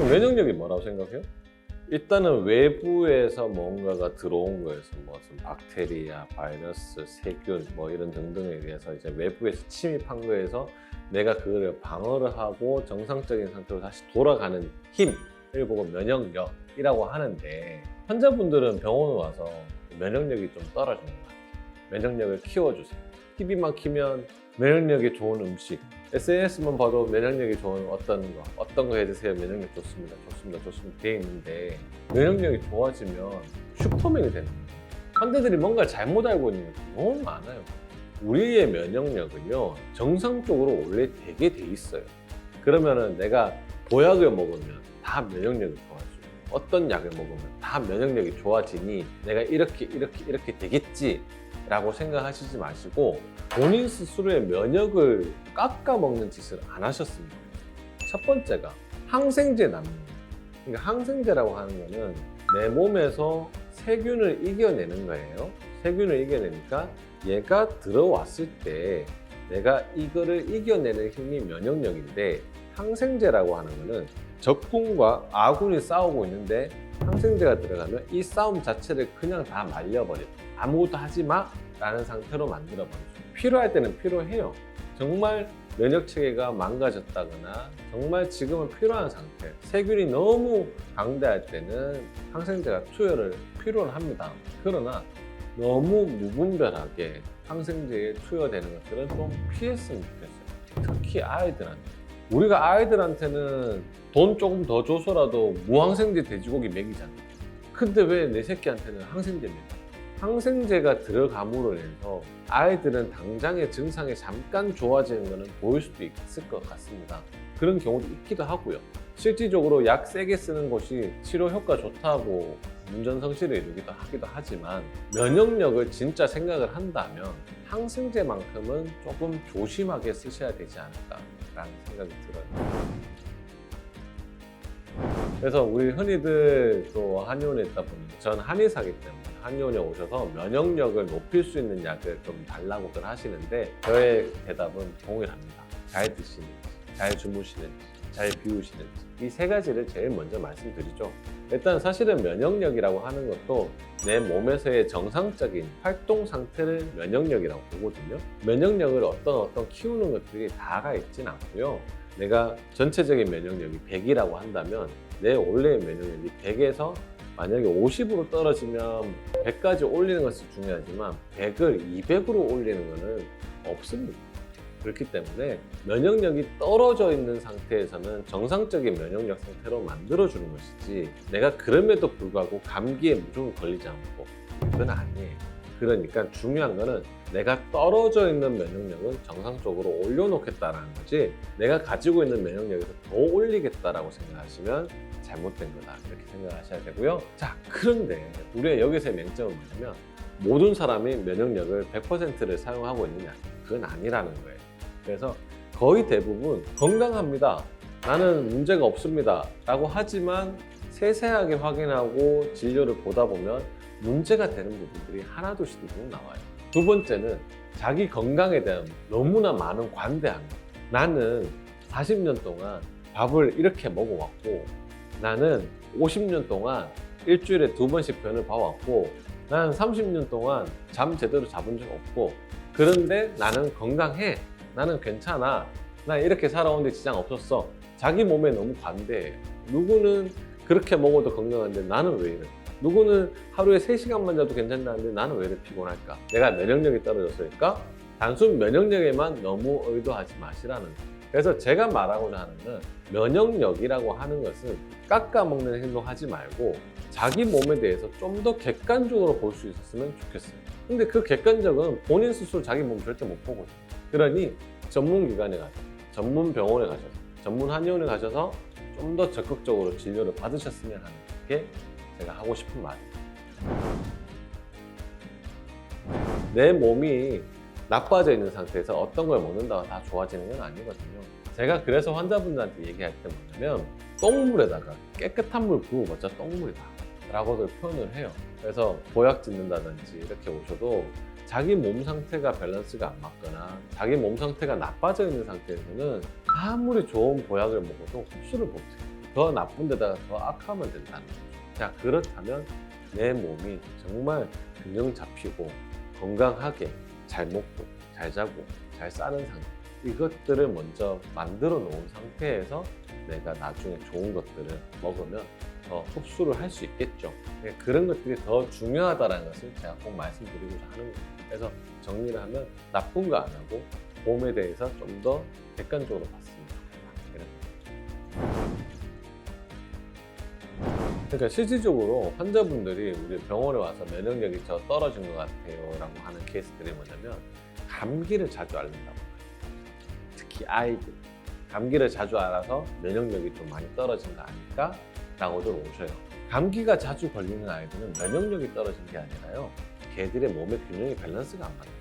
면역력이 뭐라고 생각해요? 일단은 외부에서 뭔가가 들어온 거에서 무슨 박테리아, 바이러스, 세균 뭐 이런 등등에 의해서 이제 외부에서 침입한 거에서 내가 그거를 방어를 하고 정상적인 상태로 다시 돌아가는 힘을 보고 면역력이라고 하는데, 환자분들은 병원 와서 면역력이 좀 떨어지는 것 같아요. 면역력을 키워주세요. TV만 키면 면역력이 좋은 음식, SNS만 봐도 면역력이 좋은 어떤 거 해드세요. 면역력 좋습니다. 좋습니다. 돼 있는데 면역력이 좋아지면 슈퍼맨이 되는 거예요. 환자들이 뭔가 잘못 알고 있는 게 너무 많아요. 우리의 면역력은요, 정상적으로 원래 되게 돼 있어요. 그러면은 내가 보약을 먹으면 다 면역력이 좋아지고, 어떤 약을 먹으면 다 면역력이 좋아지니 내가 이렇게 되겠지 라고 생각하시지 마시고, 본인 스스로의 면역을 깎아먹는 짓을 안 하셨으면 좋겠어요. 첫 번째가 항생제 남는 거예요. 그러니까 항생제라고 하는 거는 내 몸에서 세균을 이겨내는 거예요. 세균을 이겨내니까 얘가 들어왔을 때 내가 이거를 이겨내는 힘이 면역력인데, 항생제라고 하는 거는 적군과 아군이 싸우고 있는데 항생제가 들어가면 이 싸움 자체를 그냥 다 말려버려요. 아무것도 하지 마 라는 상태로 만들어버리죠. 필요할 때는 필요해요. 정말 면역체계가 망가졌다거나 정말 지금은 필요한 상태, 세균이 너무 강대할 때는 항생제가 필요를 합니다. 그러나 너무 무분별하게 항생제에 투여되는 것들은 좀 피했으면 좋겠어요. 특히 아이들한테. 우리가 아이들한테는 돈 조금 더 줘서라도 무항생제 돼지고기 먹이잖아. 근데 왜 내 새끼한테는 항생제 먹여? 항생제가 들어감으로 인해서 아이들은 당장의 증상이 잠깐 좋아지는 것은 보일 수도 있을 것 같습니다. 그런 경우도 있기도 하고요. 실질적으로 약 세게 쓰는 것이 치료 효과 좋다고 문전성시를 이루기도 하기도 하지만, 면역력을 진짜 생각을 한다면 항생제만큼은 조금 조심하게 쓰셔야 되지 않을까라는 생각이 들어요. 그래서 우리 흔히들 또 한의원에 있다 보니, 전 한의사기 때문에 한의원에 오셔서 면역력을 높일 수 있는 약을 좀 달라고들 하시는데, 저의 대답은 동일합니다. 잘 드시는지, 잘 주무시는지, 잘 비우시는지, 이 세 가지를 제일 먼저 말씀드리죠. 일단 사실은 면역력이라고 하는 것도 내 몸에서의 정상적인 활동 상태를 면역력이라고 보거든요. 면역력을 어떤 키우는 것들이 다가 있진 않고요. 내가 전체적인 면역력이 100이라고 한다면 내 원래의 면역력이 100에서 만약에 50으로 떨어지면 100까지 올리는 것이 중요하지만 100을 200으로 올리는 것은 없습니다. 그렇기 때문에 면역력이 떨어져 있는 상태에서는 정상적인 면역력 상태로 만들어주는 것이지, 내가 그럼에도 불구하고 감기에 무조건 걸리지 않고, 그건 아니에요. 그러니까 중요한 거는 내가 떨어져 있는 면역력은 정상적으로 올려놓겠다라는 거지, 내가 가지고 있는 면역력에서 더 올리겠다라고 생각하시면 잘못된 거다, 이렇게 생각하셔야 되고요. 자, 그런데 우리의 여기서의 맹점은 뭐냐면, 모든 사람이 면역력을 100%를 사용하고 있느냐, 그건 아니라는 거예요. 그래서 거의 대부분 건강합니다, 나는 문제가 없습니다 라고 하지만 세세하게 확인하고 진료를 보다 보면 문제가 되는 부분들이 하나둘씩 나와요. 두 번째는 자기 건강에 대한 너무나 많은 관대함. 나는 40년 동안 밥을 이렇게 먹어왔고, 나는 50년 동안 일주일에 2번씩 변을 봐왔고, 나는 30년 동안 잠 제대로 잡은 적 없고, 그런데 나는 건강해, 나는 괜찮아, 나 이렇게 살아오는데 지장 없었어. 자기 몸에 너무 관대해요. 누구는 그렇게 먹어도 건강한데 나는 왜 이래? 누구는 하루에 3시간만 자도 괜찮다는데 나는 왜 이렇게 피곤할까? 내가 면역력이 떨어졌을까? 단순 면역력에만 너무 의도하지 마시라는 거예요. 그래서 제가 말하고자 하는 건, 면역력이라고 하는 것은 깎아먹는 행동하지 말고 자기 몸에 대해서 좀 더 객관적으로 볼 수 있었으면 좋겠어요. 근데 그 객관적은 본인 스스로 자기 몸 절대 못 보거든요. 그러니 전문 기관에 가셔서, 전문 병원에 가셔서, 전문 한의원에 가셔서 좀 더 적극적으로 진료를 받으셨으면 하는 게 제가 하고 싶은 말입니다. 내 몸이 나빠져 있는 상태에서 어떤 걸 먹는다고 다 좋아지는 건 아니거든요. 제가 그래서 환자분들한테 얘기할 때 뭐냐면, 똥물에다가 깨끗한 물 부어봤자 똥물이다 라고들 표현을 해요. 그래서 보약 짓는다든지 이렇게 오셔도 자기 몸 상태가 밸런스가 안 맞거나 자기 몸 상태가 나빠져 있는 상태에서는 아무리 좋은 보약을 먹어도 흡수를 못해요. 더 나쁜 데다가 더 악화하면 된다는 거죠. 자, 그렇다면 내 몸이 정말 균형 잡히고 건강하게 잘 먹고 잘 자고 잘 싸는 상태, 이것들을 먼저 만들어 놓은 상태에서 내가 나중에 좋은 것들을 먹으면 더 흡수를 할 수 있겠죠. 그런 것들이 더 중요하다는 것을 제가 꼭 말씀드리고자 하는 거예요. 그래서 정리를 하면 나쁜 거 안 하고 몸에 대해서 좀 더 객관적으로 봤으면 좋겠다. 그러니까 실질적으로 환자분들이 우리 병원에 와서 면역력이 저 떨어진 것 같아요 라고 하는 케이스들이 뭐냐면 감기를 자주 앓는다고. 특히 아이들 감기를 자주 앓아서 면역력이 좀 많이 떨어진 거 아닐까? 라고들 오셔요. 감기가 자주 걸리는 아이들은 면역력이 떨어진 게 아니라요, 걔들의 몸의 균형이 밸런스가 안 맞아요.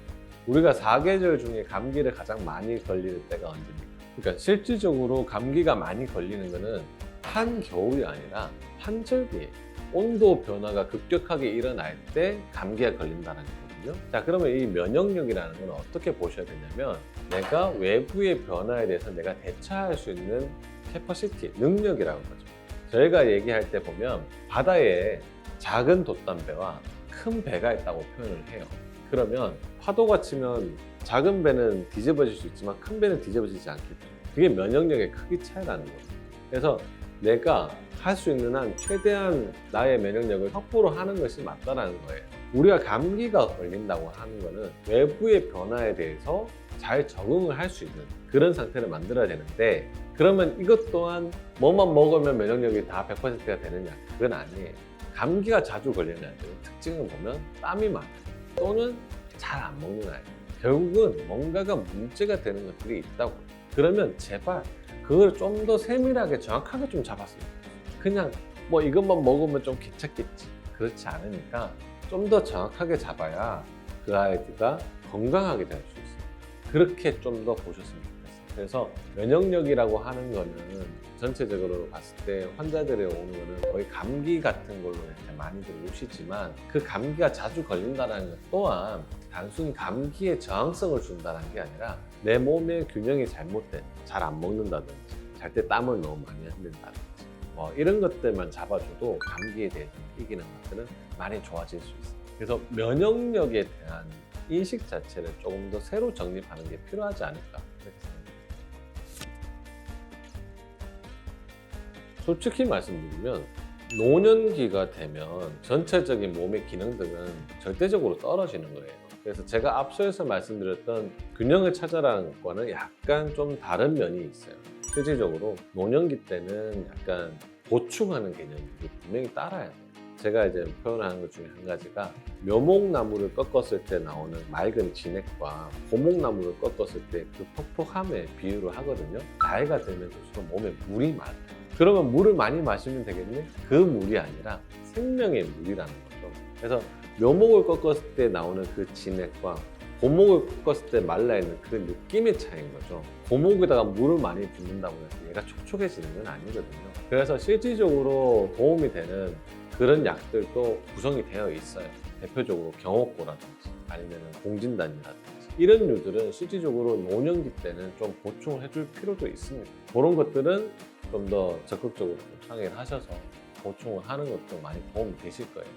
우리가 4계절 중에 감기를 가장 많이 걸리는 때가 언제입니까? 그러니까 실질적으로 감기가 많이 걸리는 거는 한겨울이 아니라 한절기에 온도 변화가 급격하게 일어날 때 감기가 걸린다는 거거든요. 자, 그러면 이 면역력이라는 건 어떻게 보셔야 되냐면, 내가 외부의 변화에 대해서 내가 대처할 수 있는 캐퍼시티, 능력이라는 거죠. 저희가 얘기할 때 보면 바다에 작은 돛담배와 큰 배가 있다고 표현을 해요. 그러면 파도가 치면 작은 배는 뒤집어질 수 있지만 큰 배는 뒤집어지지 않겠죠. 그게 면역력의 크기 차이라는 거죠. 그래서 내가 할 수 있는 한 최대한 나의 면역력을 확보를 하는 것이 맞다는 거예요. 우리가 감기가 걸린다고 하는 거는 외부의 변화에 대해서 잘 적응을 할 수 있는 그런 상태를 만들어야 되는데, 그러면 이것 또한 뭐만 먹으면 면역력이 다 100%가 되느냐? 그건 아니에요. 감기가 자주 걸리는 아이들은 특징을 보면 땀이 많아요. 또는 잘 안 먹는 아이. 결국은 뭔가가 문제가 되는 것들이 있다고. 그러면 제발 그걸 좀 더 세밀하게 정확하게 좀 잡았으면 좋겠어요. 그냥 뭐 이것만 먹으면 좀 괜찮겠지. 그렇지 않으니까 좀 더 정확하게 잡아야 그 아이가 건강하게 될 수 있어요. 그렇게 좀 더 보셨으면 좋겠어요. 그래서 면역력이라고 하는 거는 전체적으로 봤을 때 환자들이 오는 거는 거의 감기 같은 걸로 이렇게 많이들 오시지만, 그 감기가 자주 걸린다는 것 또한 단순히 감기에 저항성을 준다는 게 아니라 내 몸의 균형이 잘못된, 잘 안 먹는다든지 잘 때 땀을 너무 많이 흘린다든지 뭐 이런 것들만 잡아줘도 감기에 대해서 이기는 것들은 많이 좋아질 수 있어요. 그래서 면역력에 대한 인식 자체를 조금 더 새로 정립하는 게 필요하지 않을까 그렇게 생각합니다. 솔직히 말씀드리면 노년기가 되면 전체적인 몸의 기능들은 절대적으로 떨어지는 거예요. 그래서 제가 앞서서 말씀드렸던 균형을 찾아라는 것과는 약간 좀 다른 면이 있어요. 실질적으로 노년기 때는 약간 보충하는 개념이 분명히 따라야 돼요. 제가 이제 표현하는 것 중에 한 가지가 묘목나무를 꺾었을 때 나오는 맑은 진액과 고목나무를 꺾었을 때 그 퍽퍽함에 비유를 하거든요. 나이가 들면 들수록 몸에 물이 많아요. 그러면 물을 많이 마시면 되겠네? 그 물이 아니라 생명의 물이라는 거죠. 그래서 묘목을 꺾었을 때 나오는 그 진액과 고목을 꺾었을 때 말라있는 그 느낌의 차이인 거죠. 고목에다가 물을 많이 붓는다고 해서 얘가 촉촉해지는 건 아니거든요. 그래서 실질적으로 도움이 되는 그런 약들도 구성이 되어 있어요. 대표적으로 경옥고라든지 아니면 공진단이라든지 이런 류들은 실질적으로 노년기 때는 좀 보충을 해줄 필요도 있습니다. 그런 것들은 좀 더 적극적으로 상의를 하셔서 보충을 하는 것도 많이 도움이 되실 거예요.